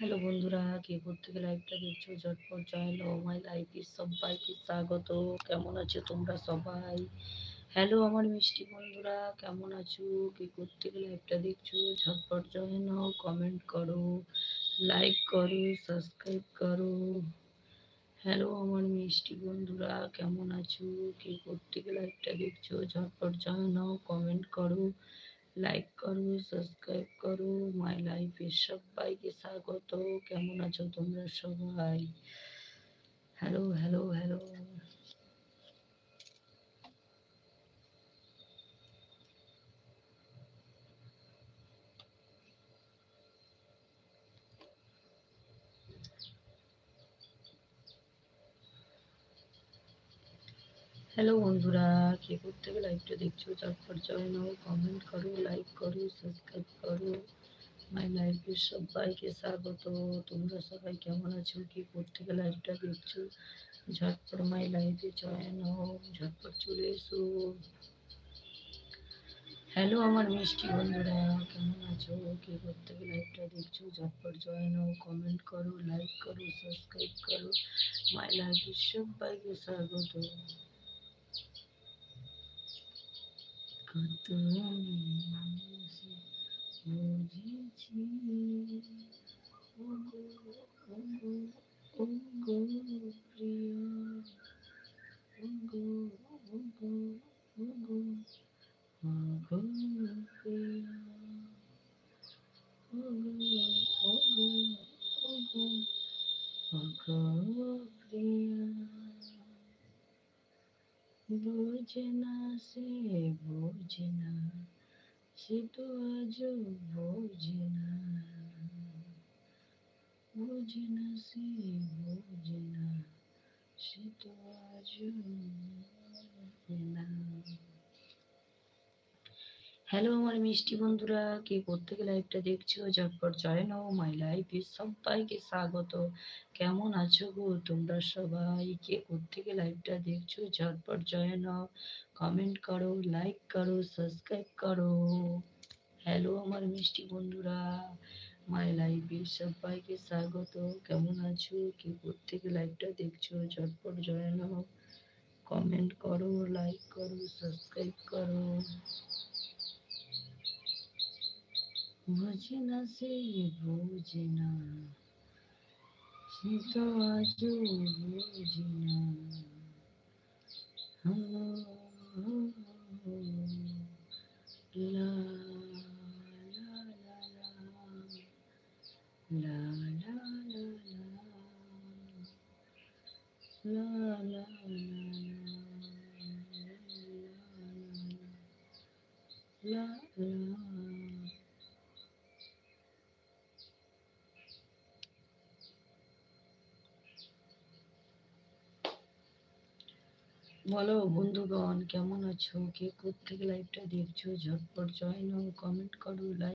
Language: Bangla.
হ্যালো বন্ধুরা, কে থেকে লাইভটা দেখছো ঝটপট join oh my life is সবাইকে স্বাগত। কেমন আছো তোমরা সবাই? হ্যালো আমার মিষ্টি বন্ধুরা, কেমন আছো? কে থেকে লাইভটা দেখছো ঝটপট জয়েন হও, কমেন্ট করো, লাইক করো, সাবস্ক্রাইব করো। হ্যালো আমার মিষ্টি বন্ধুরা, কেমন আছো? কে থেকে লাইভটা দেখছো ঝটপট জয়েন হও, কমেন্ট করো, লাইক করো, সাবস্ক্রাইব করো। মাই লাইফে সবাইকে স্বাগত। কেমন আছো তোমরা সবাই? Hello hello hello. হ্যালো বন্ধুরা, কে থেকে লাইভটা দেখছো ঝটপট জয়েন হও, কমেন্ট করো, লাইক করো, সাবস্ক্রাইব করো। মাই লাইফে সবাইকে স্বাগত। তোমরা সবাই কেমন আছো? কে থেকে লাইভটা দেখছো ঝটপট মাই লাইফে জয়েন হও, ঝটপট চলে এসো। হ্যালো আমার মিষ্টি বন্ধুরা, কেমন আছো? কে থেকে লাইভটা দেখছো ঝটপট জয়েন হও, কমেন্ট করো, লাইক করো, সাবস্ক্রাইব করো। মাই লাইফে সবাইকে স্বাগত। কত বুঝেছি ওগো, ওগো, ওগো প্রিয়, ওগো, ওগো, ওগো, ওগো প্রিয়, ওগো, ওগো, ওগো, ওগো প্রিয়। বোঝে না সে, বোঝে না, সে তো আজও বোঝে না, বোঝে না সে, বোঝে না, সে তো আজও বোঝে না। হ্যালো আমার মিষ্টি বন্ধুরা, কে থেকে লাইভটা দেখছো ঝটপট জয়েন হও, মাই লাইফ ইজ সবাইকে স্বাগত। কেমন আছো গো তোমরা সবাই? কে থেকে লাইভটা দেখছো ঝটপট জয়েন হও, কমেন্ট করো, লাইক করো, সাবস্ক্রাইব করো। হ্যালো আমার মিষ্টি বন্ধুরা, মাই লাইফ ইজ সবাইকে স্বাগত। কেমন আছো? কে থেকে লাইভটা দেখছো ঝটপট জয়েন হও, কমেন্ট করো, লাইক করো, সাবস্ক্রাইব করো। বোঝে না সে, বোঝে না, সে তো আজও বোঝে না। লা লা লা লা লা লা লা লা। বলো বন্ধুগণ, কেমন আছো? কে থেকে লাইভটা দেখছো ঝটপট জয়েন হও, কমেন্ট করো, লাইক